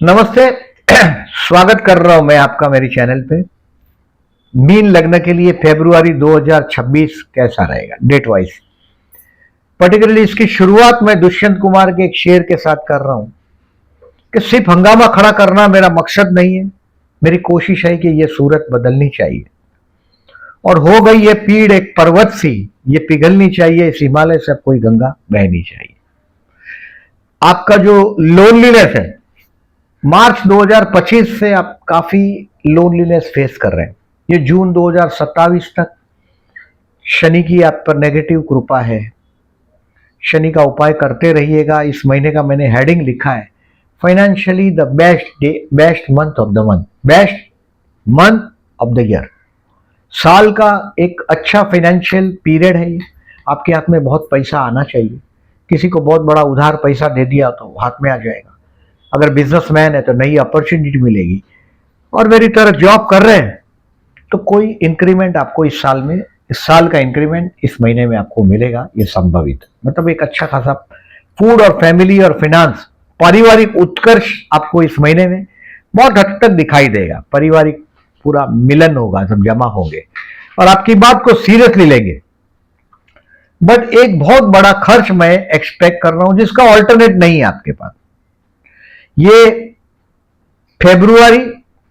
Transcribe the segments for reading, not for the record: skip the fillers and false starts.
नमस्ते। स्वागत कर रहा हूं मैं आपका मेरे चैनल पे। मीन लग्न के लिए फरवरी 2026 कैसा रहेगा डेट वाइज। पर्टिकुलरली इसकी शुरुआत मैं दुष्यंत कुमार के एक शेर के साथ कर रहा हूं कि सिर्फ हंगामा खड़ा करना मेरा मकसद नहीं है। मेरी कोशिश है कि यह सूरत बदलनी चाहिए और हो गई ये पीड़ एक पर्वत सी, ये पिघलनी चाहिए। इस हिमालय से अब कोई गंगा बहनी चाहिए। आपका जो लोनलीनेस है, मार्च 2025 से आप काफी लोनलीनेस फेस कर रहे हैं। ये जून 2027 तक शनि की आप पर नेगेटिव कृपा है। शनि का उपाय करते रहिएगा। इस महीने का मैंने हेडिंग लिखा है financially the best month of the month, best month of the year. साल का एक अच्छा फाइनेंशियल पीरियड है ये। आपके हाथ में बहुत पैसा आना चाहिए। किसी को बहुत बड़ा उधार पैसा दे दिया तो हाथ में आ जाएगा। अगर बिजनेसमैन है तो नई अपॉर्चुनिटी मिलेगी। और मेरी तरह जॉब कर रहे हैं तो कोई इंक्रीमेंट आपको इस साल का इंक्रीमेंट इस महीने में आपको मिलेगा, ये संभवित। मतलब एक अच्छा खासा फूड और फैमिली और फाइनेंस, पारिवारिक उत्कर्ष आपको इस महीने में बहुत हद तक दिखाई देगा। पारिवारिक पूरा मिलन होगा, सब जमा होंगे और आपकी बात को सीरियसली लेंगे। बट एक बहुत बड़ा खर्च मैं एक्सपेक्ट कर रहा हूं जिसका ऑल्टरनेट नहीं है आपके पास। ये फरवरी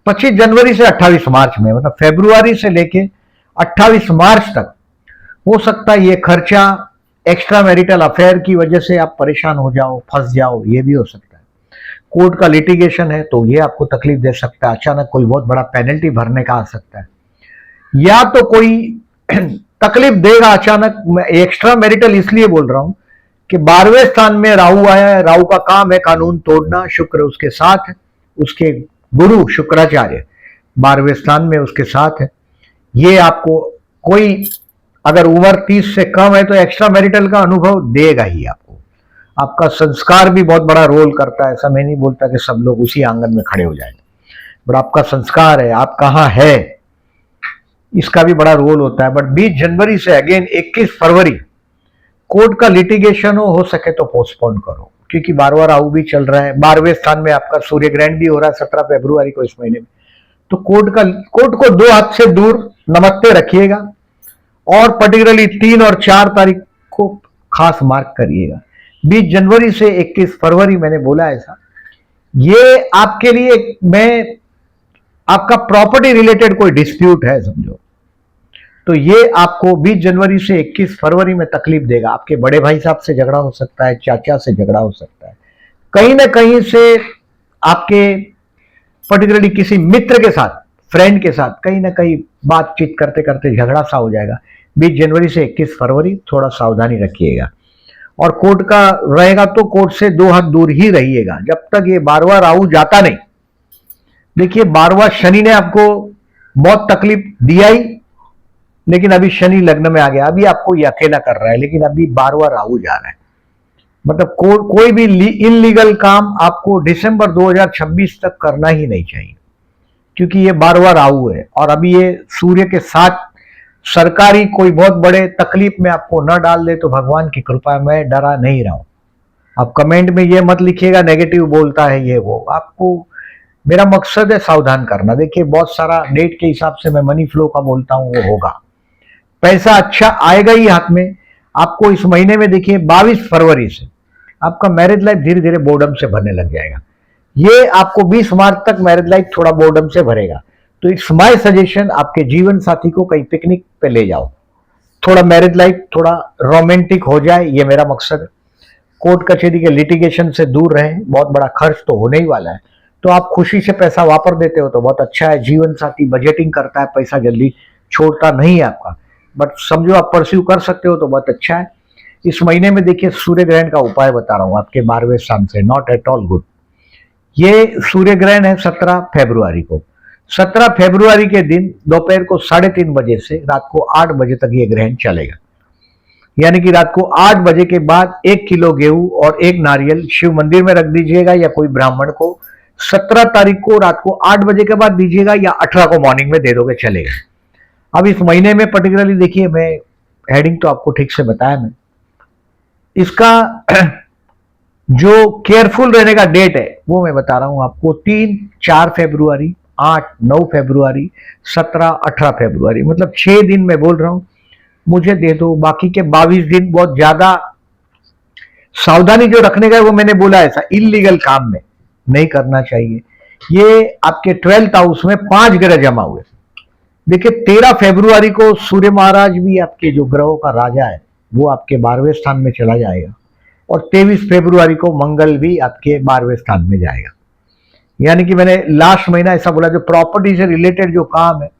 25 जनवरी से 28 मार्च में, मतलब फरवरी से लेके 28 मार्च तक हो सकता है ये खर्चा एक्स्ट्रा मैरिटल अफेयर की वजह से आप परेशान हो जाओ, फंस जाओ, ये भी हो सकता है। कोर्ट का लिटिगेशन है तो ये आपको तकलीफ दे सकता है। अचानक कोई बहुत बड़ा पेनल्टी भरने का आ सकता है, या तो कोई तकलीफ देगा अचानक। मैं एक्स्ट्रा मैरिटल इसलिए बोल रहा हूं कि 12वें स्थान में राहु आया है। राहु का काम है कानून तोड़ना। शुक्र उसके साथ है, उसके गुरु शुक्राचार्य 12वें स्थान में उसके साथ है। ये आपको कोई अगर उम्र 30 से कम है तो एक्स्ट्रा मैरिटल का अनुभव देगा ही आपको। आपका संस्कार भी बहुत बड़ा रोल करता है। ऐसा मैं नहीं बोलता कि सब लोग उसी आंगन में खड़े हो जाएंगे, बट आपका संस्कार है, आप कहाँ है, इसका भी बड़ा रोल होता है। बट 20 जनवरी से अगेन 21 फरवरी कोर्ट का लिटिगेशन हो सके तो पोस्टपोन करो, क्योंकि 12वां राहु भी चल रहा है। 12वें स्थान में आपका सूर्य ग्रहण भी हो रहा है 17 फरवरी को इस महीने में। तो कोर्ट को 2 हाथ से दूर नमस्ते रखिएगा और पर्टिकुलरली 3 और 4 तारीख को खास मार्क करिएगा। 20 जनवरी से 21 फरवरी मैंने बोला ऐसा। ये आपके लिए, मैं आपका प्रॉपर्टी रिलेटेड कोई डिस्प्यूट है समझो, तो ये आपको 20 जनवरी से 21 फरवरी में तकलीफ देगा। आपके बड़े भाई साहब से झगड़ा हो सकता है, चाचा से झगड़ा हो सकता है, कहीं ना कहीं से आपके पर्टिकुलरली किसी मित्र के साथ, फ्रेंड के साथ कहीं ना कहीं बातचीत करते करते झगड़ा सा हो जाएगा। 20 जनवरी से 21 फरवरी थोड़ा सावधानी रखिएगा। और कोर्ट का रहेगा तो कोर्ट से 2 हाथ दूर ही रहिएगा जब तक ये 12वां राहु जाता नहीं। देखिए 12वां शनि ने आपको बहुत तकलीफ दिया ही, लेकिन अभी शनि लग्न में आ गया। अभी आपको ये अकेला कर रहा है, लेकिन अभी 12वां राहु जा रहा है। मतलब कोई भी इनलीगल काम आपको दिसंबर 2026 तक करना ही नहीं चाहिए, क्योंकि ये 12वां राहु है। और अभी ये सूर्य के साथ सरकारी कोई बहुत बड़े तकलीफ में आपको न डाल दे तो भगवान की कृपा, मैं डरा नहीं रहा हूं। आप कमेंट में ये मत लिखिएगा नेगेटिव बोलता है ये वो। आपको, मेरा मकसद है सावधान करना। देखिए बहुत सारा डेट के हिसाब से मैं मनी फ्लो का बोलता हूं, वो होगा। पैसा अच्छा आएगा ही हाथ में आपको इस महीने में। देखिए 22 फरवरी से आपका मैरिज लाइफ धीरे धीरे बोर्डम से भरने लग जाएगा। ये आपको 20 मार्च तक मैरिज लाइफ थोड़ा बोर्डम से भरेगा। तो इट्स माय सजेशन, आपके जीवन साथी को कहीं पिकनिक पे ले जाओ, थोड़ा मैरिज लाइफ थोड़ा रोमांटिक हो जाए, ये मेरा मकसद है। कोर्ट कचहरी के लिटिगेशन से दूर रहें। बहुत बड़ा खर्च तो होने ही वाला है, तो आप खुशी से पैसा वापर देते हो तो बहुत अच्छा है। जीवन साथी बजटिंग करता है, पैसा जल्दी छोड़ता नहीं है आपका, बट समझो आप परस्यू कर सकते हो तो बहुत अच्छा है। इस महीने में देखिए सूर्य ग्रहण का उपाय बता रहा हूं आपके 12वें स्थान से, नॉट एट ऑल गुड। ये सूर्य ग्रहण है 17 फरवरी को। 17 फरवरी के दिन दोपहर को 3:30 बजे से रात को 8 बजे तक ये ग्रहण चलेगा। यानी कि रात को 8 बजे के बाद 1 किलो गेहूं और 1 नारियल शिव मंदिर में रख दीजिएगा, या कोई ब्राह्मण को 17 तारीख को रात को 8 बजे के बाद दीजिएगा, या 18 को मॉर्निंग में दे दोगे चलेगा। अब इस महीने में पर्टिकुलरली देखिए, मैं हेडिंग तो आपको ठीक से बताया मैं, इसका जो केयरफुल रहने का डेट है वो मैं बता रहा हूं आपको, 3-4 फरवरी, 8-9 फरवरी, 17-18 फरवरी, मतलब 6 दिन मैं बोल रहा हूं, मुझे दे दो। बाकी के 22 दिन बहुत ज्यादा सावधानी जो रखने का है वो मैंने बोला, ऐसा इलीगल काम में नहीं करना चाहिए। ये आपके 12th हाउस में 5 ग्रह जमा हुए। देखिए 13 फरवरी को सूर्य महाराज भी आपके जो ग्रहों का राजा है वो आपके 12वें स्थान में चला जाएगा, और 23 फरवरी को मंगल भी आपके 12वें स्थान में जाएगा। यानी कि मैंने लास्ट महीना ऐसा बोला, जो प्रॉपर्टी से रिलेटेड जो काम है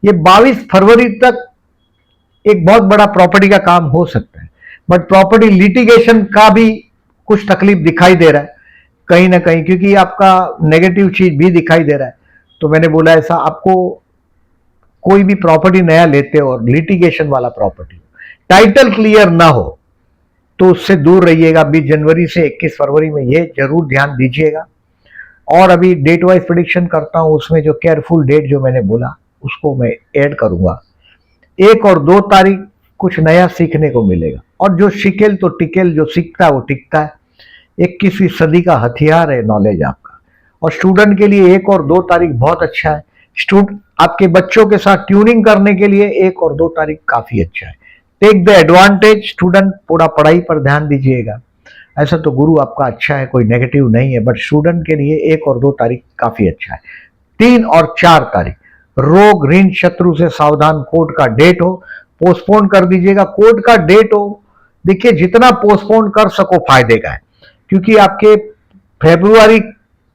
ये 22 फरवरी तक एक बहुत बड़ा प्रॉपर्टी का काम हो सकता है, बट प्रॉपर्टी लिटिगेशन का भी कुछ तकलीफ दिखाई दे रहा है कहीं ना कहीं, क्योंकि आपका नेगेटिव चीज भी दिखाई दे रहा है। तो मैंने बोला ऐसा, आपको कोई भी प्रॉपर्टी नया लेते हो और लिटिगेशन वाला प्रॉपर्टी, टाइटल क्लियर ना हो तो उससे दूर रहिएगा। 20 जनवरी से 21 फरवरी में ये जरूर ध्यान दीजिएगा। और अभी डेट वाइज प्रिडिक्शन करता हूं, उसमें जो केयरफुल डेट जो मैंने बोला उसको मैं ऐड करूंगा। 1 और 2 तारीख कुछ नया सीखने को मिलेगा, और जो शिकेल तो टिकेल, जो सीखता है वो टिकता है। 21वीं सदी का हथियार है नॉलेज आपका। और स्टूडेंट के लिए 1 और 2 तारीख बहुत अच्छा है। स्टूडेंट आपके बच्चों के साथ ट्यूनिंग करने के लिए 1 और 2 तारीख काफी अच्छा है। टेक द एडवांटेज स्टूडेंट, पूरा पढ़ाई पर ध्यान दीजिएगा। ऐसा तो गुरु आपका अच्छा है, कोई नेगेटिव नहीं है, बट स्टूडेंट के लिए 1 और 2 तारीख काफी अच्छा है। 3 और 4 तारीख रोग ऋण शत्रु से सावधान, कोर्ट का डेट हो, पोस्टपोन कर दीजिएगा। कोर्ट का डेट हो, देखिए जितना पोस्टपोन कर सको फायदे का है, क्योंकि आपके फरवरी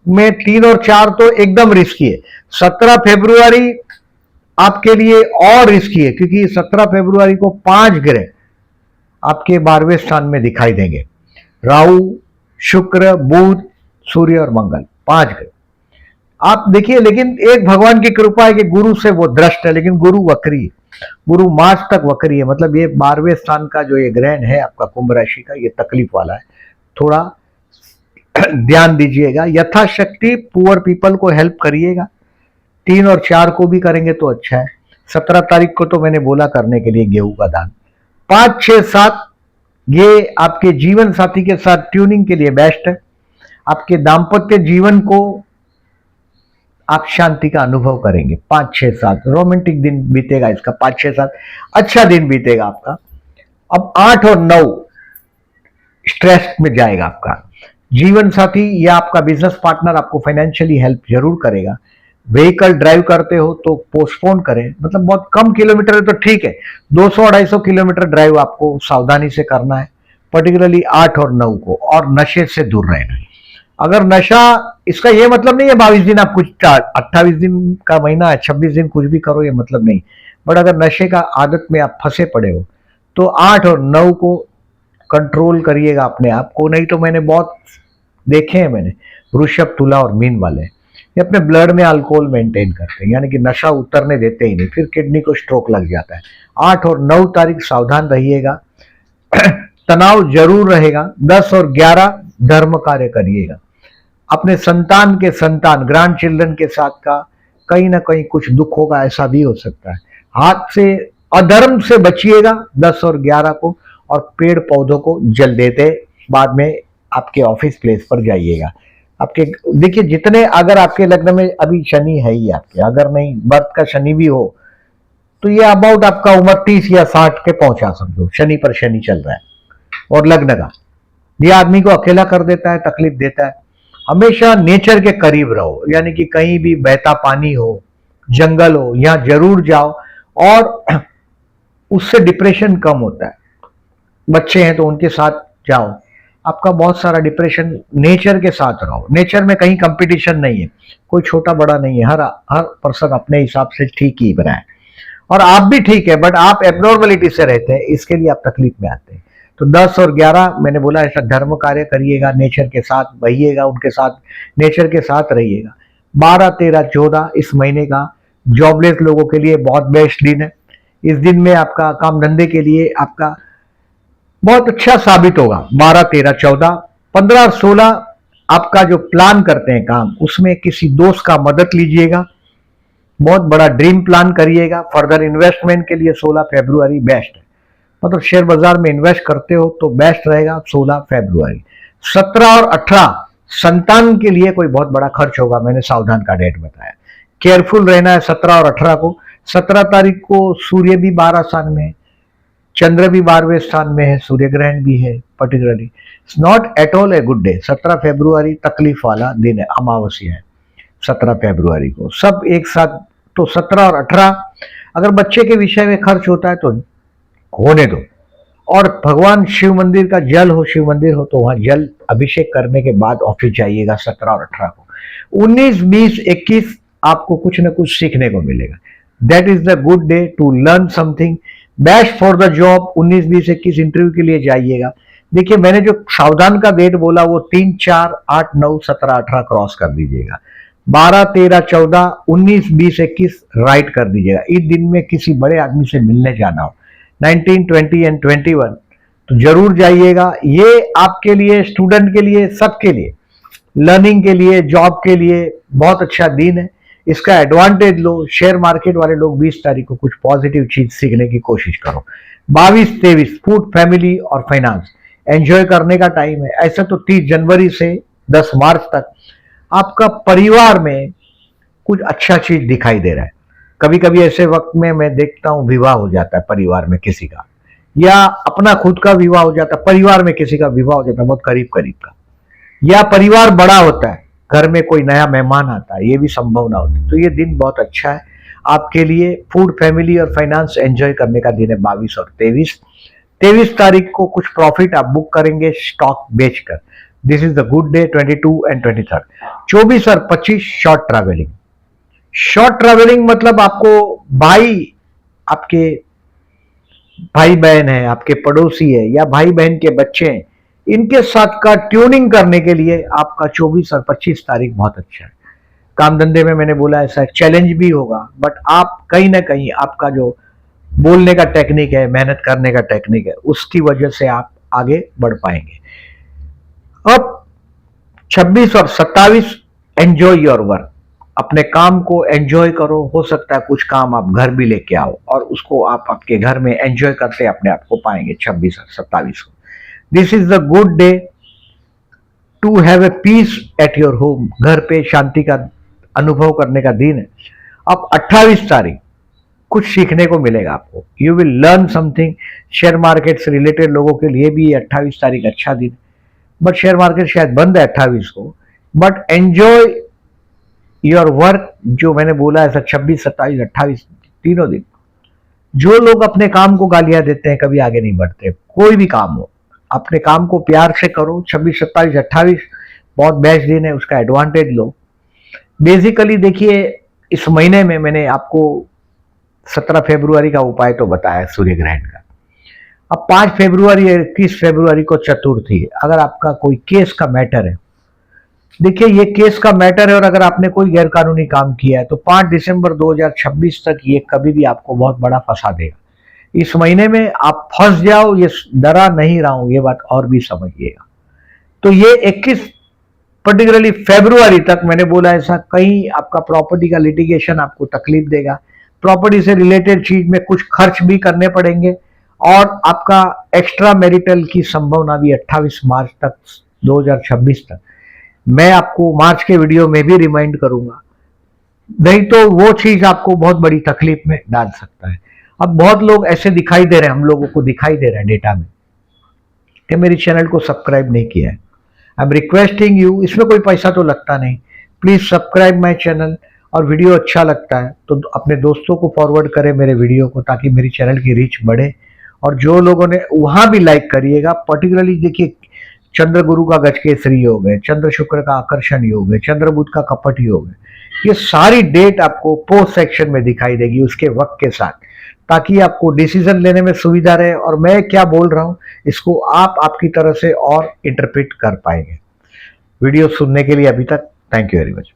में 3 और 4 तो एकदम रिस्की है। 17 फरवरी आपके लिए और रिस्की है, क्योंकि 17 फरवरी को 5 ग्रह आपके 12वें स्थान में दिखाई देंगे। राहु, शुक्र, बुध, सूर्य और मंगल, 5 ग्रह आप देखिए। लेकिन एक भगवान की कृपा है कि गुरु से वो दृष्ट है, लेकिन गुरु वक्री है, गुरु मार्च तक वक्री है। मतलब ये 12वें स्थान का जो ये ग्रहण है आपका कुंभ राशि का, ये तकलीफ वाला है, थोड़ा ध्यान दीजिएगा। यथाशक्ति पुअर पीपल को हेल्प करिएगा। 3 और 4 को भी करेंगे तो अच्छा है। 17 तारीख को तो मैंने बोला करने के लिए गेहूं का दान। 5, 6, 7 ये आपके जीवन साथी के साथ ट्यूनिंग के लिए बेस्ट है। आपके दाम्पत्य जीवन को आप शांति का अनुभव करेंगे। 5, 6, 7 रोमांटिक दिन बीतेगा इसका। 5, 6, 7 अच्छा दिन बीतेगा आपका। अब 8 और 9 स्ट्रेस में जाएगा आपका। जीवन साथी या आपका बिजनेस पार्टनर आपको फाइनेंशियली हेल्प जरूर करेगा। व्हीकल ड्राइव करते हो तो पोस्टपोन करें, मतलब बहुत कम किलोमीटर है तो ठीक है। 200-250 किलोमीटर ड्राइव आपको सावधानी से करना है, पर्टिकुलरली 8 और 9 को। और नशे से दूर रहना है। अगर नशा, इसका ये मतलब नहीं है 22 दिन आप कुछ, 28 दिन का महीना है, 26 दिन कुछ भी करो, ये मतलब नहीं। बट अगर नशे का आदत में आप फंसे पड़े हो तो 8 और 9 को कंट्रोल करिएगा अपने आप को। नहीं तो मैंने बहुत देखे हैं, मैंने वृषभ, तुला और मीन वाले, ये अपने ब्लड में अल्कोहल मेंटेन करते हैं, यानी कि नशा उतरने देते ही नहीं, फिर किडनी को स्ट्रोक लग जाता है। 8 और 9 तारीख सावधान रहिएगा। तनाव जरूर रहेगा। 10 और 11 धर्म कार्य करिएगा। अपने संतान के संतान, ग्रैंड चिल्ड्रन के साथ का कहीं ना कहीं कुछ दुख होगा, ऐसा भी हो सकता है। हाथ से अधर्म से बचिएगा 10 और 11 को। और पेड़ पौधों को जल देते बाद में आपके ऑफिस प्लेस पर जाइएगा। आपके देखिए जितने, अगर आपके लग्न में अभी शनि है ही आपके, अगर नहीं बर्थ का शनि भी हो तो ये अबाउट आपका उम्र 30 या 60 के पहुंचा समझो। शनि पर शनि चल रहा है और लग्न का, ये आदमी को अकेला कर देता है, तकलीफ देता है। हमेशा नेचर के करीब रहो, यानी कि कहीं भी बहता पानी हो, जंगल हो, यहां जरूर जाओ, और उससे डिप्रेशन कम होता है। बच्चे हैं तो उनके साथ जाओ, आपका बहुत सारा डिप्रेशन, नेचर के साथ रहो। नेचर में कहीं कंपटीशन नहीं है, कोई छोटा बड़ा नहीं है, हर पर्सन अपने हिसाब से ठीक ही बना है। और आप भी ठीक है, बट आप एबनॉर्मलिटी से रहते हैं, इसके लिए आप तकलीफ में आते हैं। तो 10 और 11 मैंने बोला ऐसा धर्म कार्य करिएगा, नेचर के साथ बहिएगा, उनके साथ, नेचर के साथ रहिएगा। 12, 13, 14 इस महीने का जॉबलेस लोगों के लिए बहुत बेस्ट दिन है। इस दिन में आपका काम धंधे के लिए आपका बहुत अच्छा साबित होगा। 12, 13, 14, 15 और 16 आपका जो प्लान करते हैं काम, उसमें किसी दोस्त का मदद लीजिएगा। बहुत बड़ा ड्रीम प्लान करिएगा। फर्दर इन्वेस्टमेंट के लिए 16 फरवरी बेस्ट है, मतलब शेयर बाजार में इन्वेस्ट करते हो तो बेस्ट रहेगा 16 फरवरी। 17 और 18 संतान के लिए कोई बहुत बड़ा खर्च होगा, मैंने सावधान का डेट बताया। केयरफुल रहना है 17 और 18 को। 17 तारीख को सूर्य भी 12 स्थान में है, चंद्र भी 12वें स्थान में है, सूर्य ग्रहण भी है। Particularly it's not at all a good day. 17 फरवरी तकलीफ वाला दिन है, अमावस्या है 17 फरवरी को, सब एक साथ। तो 17 और 18 अगर बच्चे के विषय में खर्च होता है तो होने दो। और भगवान शिव मंदिर का जल हो, शिव मंदिर हो तो वहां जल अभिषेक करने के बाद ऑफिस जाइएगा 17 और 18 को। 19, 20, 21 आपको कुछ ना कुछ सीखने को मिलेगा। That is the good day to learn something best for the job. 19, 20, 21 interview के लिए जाइएगा। देखिए मैंने जो सावधान का डेट बोला वो 3, 4, 8, 9, 17, 18 क्रॉस कर दीजिएगा। 12, 13, 14, 19, 20, 21 राइट कर दीजिएगा। इस दिन में किसी बड़े आदमी से मिलने जाना हो 19, 20 एंड 21 तो जरूर जाइएगा। ये आपके लिए, स्टूडेंट के लिए, सबके लिए, लर्निंग के लिए, जॉब के लिए बहुत अच्छा दिन है। इसका एडवांटेज लो। शेयर मार्केट वाले लोग 20 तारीख को कुछ पॉजिटिव चीज सीखने की कोशिश करो। 22, 23 फूड, फैमिली और फाइनेंस एंजॉय करने का टाइम है। ऐसा तो 30 जनवरी से 10 मार्च तक आपका परिवार में कुछ अच्छा चीज दिखाई दे रहा है। कभी कभी ऐसे वक्त में मैं देखता हूं विवाह हो जाता है परिवार में किसी का, या अपना खुद का विवाह हो जाता है, परिवार में किसी का विवाह हो जाता है बहुत करीब करीब का, या परिवार बड़ा होता है, घर में कोई नया मेहमान आता है, ये भी संभावना होती है। तो ये दिन बहुत अच्छा है आपके लिए। फूड, फैमिली और फाइनेंस एंजॉय करने का दिन है 22 और 23। 23 तारीख को कुछ प्रॉफिट आप बुक करेंगे स्टॉक बेचकर। This is the good day. 22 and 23। 24 और 25 शॉर्ट ट्रैवलिंग। शॉर्ट ट्रैवलिंग मतलब आपको आपके भाई बहन है, आपके पड़ोसी है, या भाई बहन के बच्चे हैं, इनके साथ का ट्यूनिंग करने के लिए आपका 24 और 25 तारीख बहुत अच्छा है। काम धंधे में मैंने बोला ऐसा चैलेंज भी होगा, बट आप कहीं ना कहीं आपका जो बोलने का टेक्निक है, मेहनत करने का टेक्निक है, उसकी वजह से आप आगे बढ़ पाएंगे। अब 26 और 27 एंजॉय योर वर्क। अपने काम को एंजॉय करो। हो सकता है कुछ काम आप घर भी लेके आओ और उसको आप आपके घर में एंजॉय करते अपने आप को पाएंगे 26 और 27 को। This is the good day to have a peace at your home. घर पे शांति का अनुभव करने का दिन है। अब 28 तारीख कुछ सीखने को मिलेगा आपको। You will learn something. Share market से रिलेटेड लोगों के लिए भी 28 तारीख अच्छा दिन, बट शेयर मार्केट शायद बंद है 28 को। But enjoy your work. जो मैंने बोला ऐसा 26, 27, 28 तीनों दिन। जो लोग अपने काम को गालियां देते हैं कभी आगे नहीं बढ़ते। कोई भी काम हो, अपने काम को प्यार से करो। 26, 27, 28 बहुत बेस्ट दिन है, उसका एडवांटेज लो। बेसिकली देखिए इस महीने में मैंने आपको 17 फरवरी का उपाय तो बताया सूर्य ग्रहण का। अब 5 फरवरी या 21 फरवरी को चतुर्थी है। अगर आपका कोई केस का मैटर है, देखिए ये केस का मैटर है, और अगर आपने कोई गैरकानूनी काम किया है तो 5 दिसंबर 2026 तक ये कभी भी आपको बहुत बड़ा फंसा देगा। इस महीने में आप फंस जाओ, ये डरा नहीं रहा हूं, ये बात और भी समझिएगा। तो ये 21 पर्टिकुलरली फरवरी तक मैंने बोला ऐसा, कहीं आपका प्रॉपर्टी का लिटिगेशन आपको तकलीफ देगा। प्रॉपर्टी से रिलेटेड चीज में कुछ खर्च भी करने पड़ेंगे, और आपका एक्स्ट्रा मैरिटल की संभावना भी 28 मार्च तक 2026 तक। मैं आपको मार्च के वीडियो में भी रिमाइंड करूंगा, नहीं तो वो चीज आपको बहुत बड़ी तकलीफ में डाल सकता है। अब बहुत लोग ऐसे दिखाई दे रहे हैं, हम लोगों को दिखाई दे रहा है डेटा में कि मेरे चैनल को सब्सक्राइब नहीं किया है। आई एम रिक्वेस्टिंग यू, इसमें कोई पैसा तो लगता नहीं, प्लीज सब्सक्राइब माय चैनल। और वीडियो अच्छा लगता है तो अपने दोस्तों को फॉरवर्ड करें मेरे वीडियो को, ताकि मेरी चैनल की रीच बढ़े। और जो लोगों ने वहां भी लाइक करिएगा। पर्टिकुलरली देखिए चंद्र गुरु का गजकेसरी योग है, चंद्र शुक्र का आकर्षण योग है, चंद्र बुध का कपट योग है। ये सारी डेट आपको पोस्ट सेक्शन में दिखाई देगी उसके वक्त के साथ, ताकि आपको डिसीजन लेने में सुविधा रहे। और मैं क्या बोल रहा हूं इसको आप आपकी तरह से और इंटरप्रेट कर पाएंगे। वीडियो सुनने के लिए अभी तक थैंक यू वेरी मच।